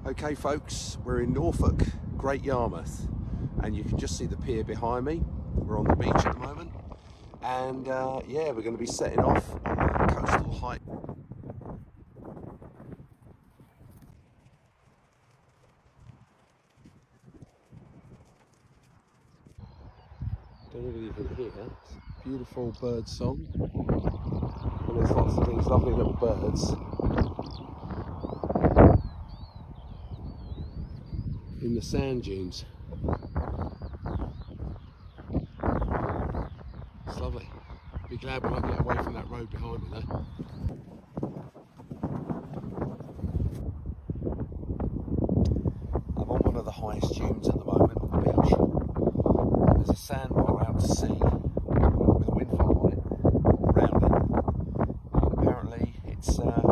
Okay folks, we're in Norfolk, Great Yarmouth, and you can just see the pier behind me. We're on the beach at the moment, and yeah, we're going to be setting off on a coastal hike. Don't know whether you can hear it's beautiful bird song, and there's lots of these lovely little birds in the sand dunes. It's lovely. Be glad when I get away from that road behind me though. I'm on one of the highest dunes at the moment on the beach. There's a sandbar out to sea with a wind farm on it, around it. And apparently it's a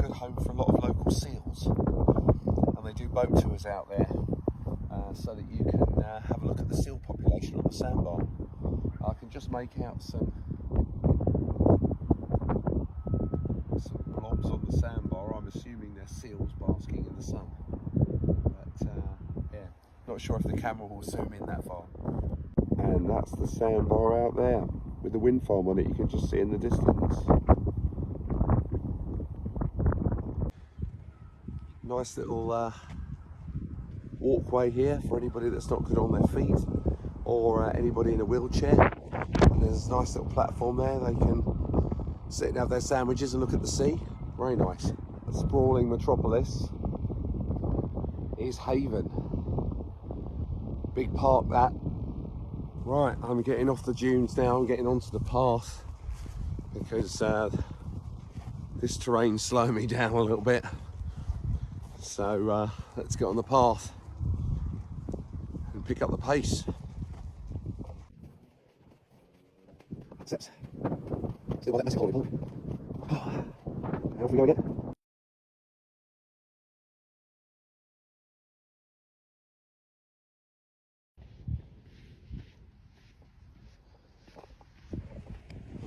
good home for a lot of local seals. And they do boat tours out there so that you can have a look at the seal population on the sandbar. I can just make out some blobs on the sandbar. I'm assuming they're seals basking in the sun. But yeah, not sure if the camera will zoom in that far. And that's the sandbar out there with the wind farm on it. You can just see in the distance. Nice little walkway here for anybody that's not good on their feet, or anybody in a wheelchair. And there's a nice little platform there. They can sit and have their sandwiches and look at the sea. Very nice. The sprawling metropolis is Haven. Big park that. Right, I'm getting off the dunes now. I'm getting onto the path because this terrain's slowing me down a little bit. So let's get on the path and pick up the pace. Steps. See what that message calling. How off we go again?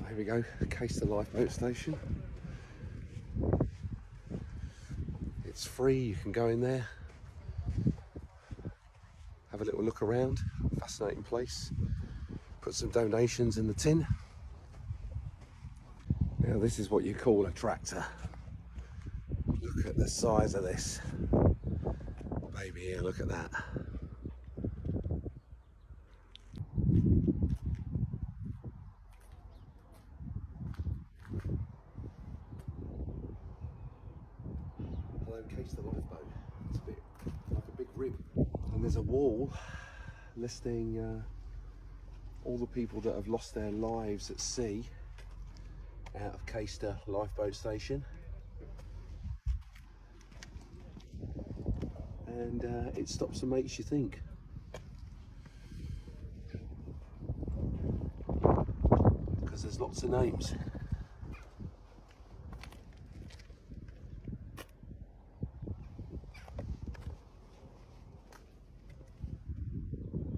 Here we go, Case the lifeboat station. It's free, you can go in there, have a little look around. Fascinating place. Put some donations in the tin. Now this is what you call a tractor. Look at the size of this baby here, look at that. Hello, Case the lifeboat. It's a bit like a big rib. And there's a wall listing all the people that have lost their lives at sea out of Caister lifeboat station. And it stops and makes you think. Because there's lots of names.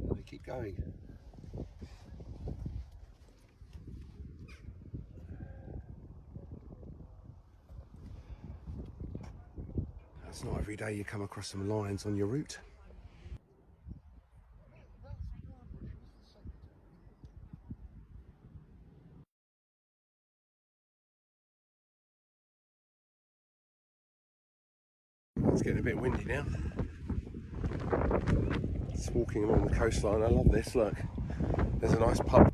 And they keep going. It's not every day you come across some lions on your route. It's getting a bit windy now. It's walking along the coastline. I love this, look. There's a nice pub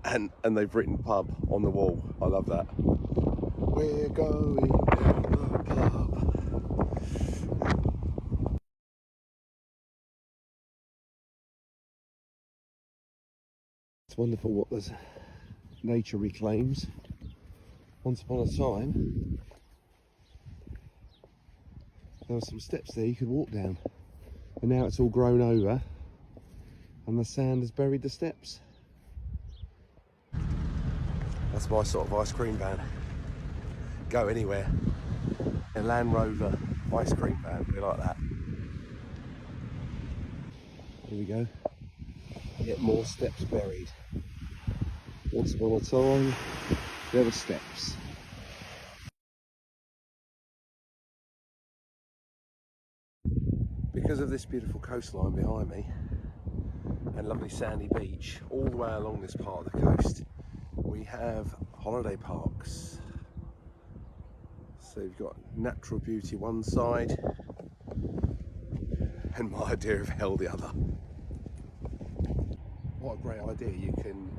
and they've written pub on the wall. I love that. We're going down the pub. It's wonderful what this nature reclaims. Once upon a time, there were some steps there you could walk down, and now it's all grown over and the sand has buried the steps. That's my sort of ice cream van. Go anywhere. A Land Rover ice cream van, we like that. Here we go. Get more steps buried. Once upon a time, there were steps. Because of this beautiful coastline behind me and lovely sandy beach all the way along this part of the coast, we have holiday parks. So you've got natural beauty one side and my idea of hell the other. What a great idea. You can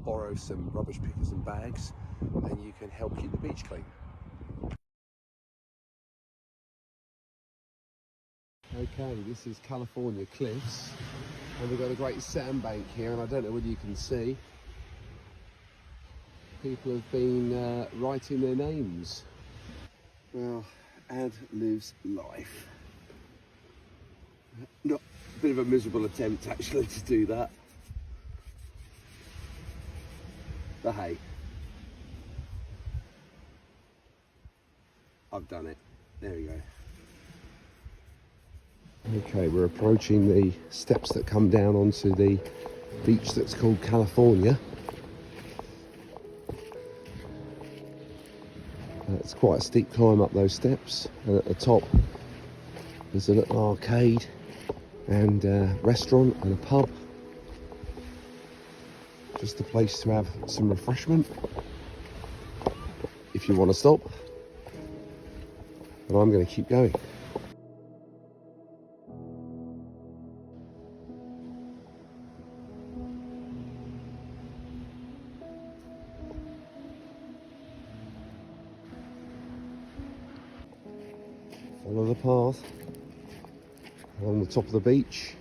borrow some rubbish pickers and bags and you can help keep the beach clean. Okay, this is California Cliffs and we've got a great sandbank here, and I don't know whether you can see, people have been writing their names. Well, Ad lives life. Not a bit of a miserable attempt actually to do that. But hey, I've done it. There we go. Okay, we're approaching the steps that come down onto the beach that's called California. It's quite a steep climb up those steps, and at the top there's a little arcade and a restaurant and a pub. Just a place to have some refreshment if you want to stop. But I'm going to keep going. Follow the path along the top of the beach.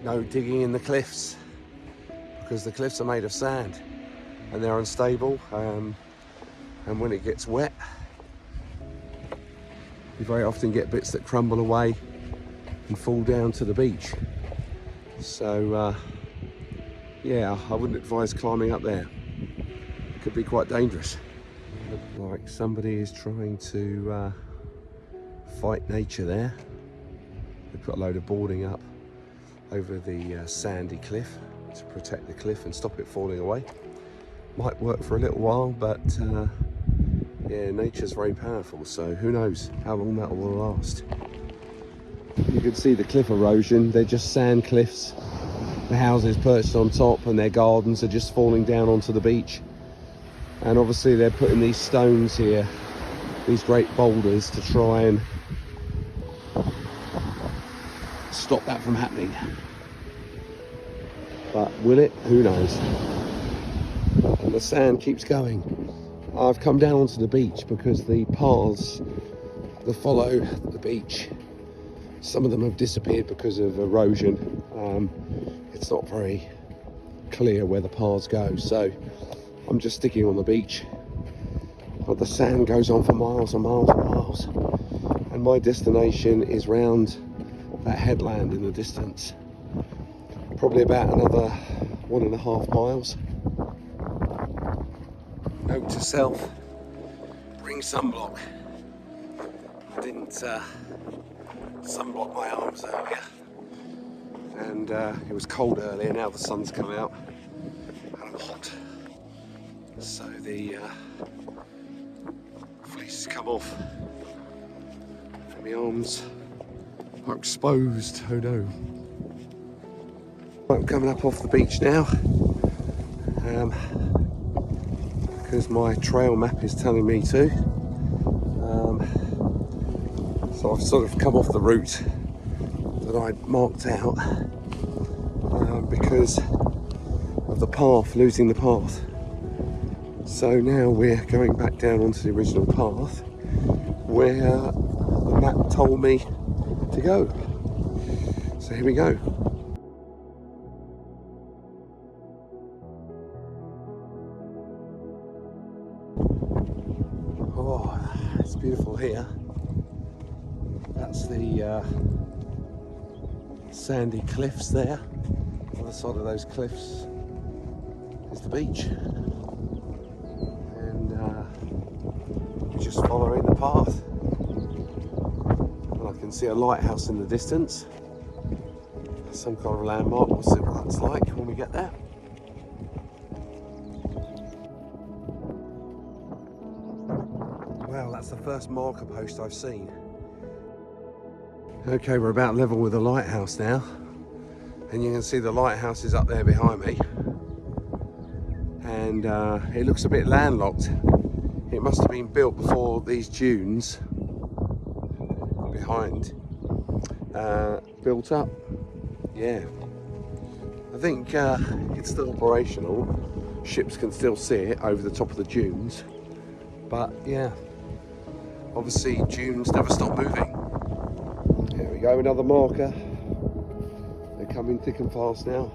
No digging in the cliffs, because the cliffs are made of sand and they're unstable, and when it gets wet you very often get bits that crumble away and fall down to the beach. So yeah, I wouldn't advise climbing up there. Could be quite dangerous. Look like somebody is trying to fight nature there. They put a load of boarding up over the sandy cliff to protect the cliff and stop it falling away. Might work for a little while, but yeah, nature's very powerful, so who knows how long that will last. You can see the cliff erosion. They're just sand cliffs. The houses perched on top and their gardens are just falling down onto the beach. And obviously they're putting these stones here, these great boulders, to try and stop that from happening. But will it? Who knows? And the sand keeps going. I've come down onto the beach because the paths that follow the beach, some of them have disappeared because of erosion. It's not very clear where the paths go, so I'm just sticking on the beach, but the sand goes on for miles and miles and miles, and my destination is round that headland in the distance, probably about another 1.5 miles. Note to self, bring sunblock. I didn't sunblock my arms earlier, and it was cold earlier. Now the sun's come out and I'm hot. So the fleece has come off and my arms are exposed. Oh no. I'm coming up off the beach now because my trail map is telling me to. So I've sort of come off the route that I'd marked out because of the path, losing the path. So now we're going back down onto the original path where the map told me to go. So here we go. Oh, it's beautiful here. That's the sandy cliffs there. On the other side of those cliffs is the beach. Just following the path, and I can see a lighthouse in the distance, some kind of landmark. We'll see what that's like when we get there. Well, that's the first marker post I've seen. Okay, we're about level with the lighthouse now, and you can see the lighthouse is up there behind me, and it looks a bit landlocked. It must have been built before these dunes behind built up. Yeah, I think it's still operational. Ships can still see it over the top of the dunes, but yeah, obviously dunes never stop moving. Here we go, another marker. They're coming thick and fast now.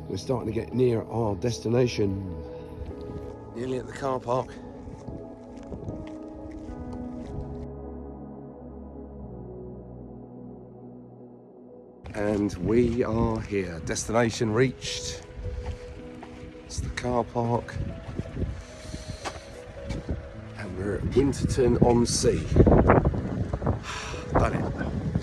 We're starting to get near our destination. Nearly at the car park. And we are here. Destination reached. It's the car park. And we're at Winterton On Sea. Done it.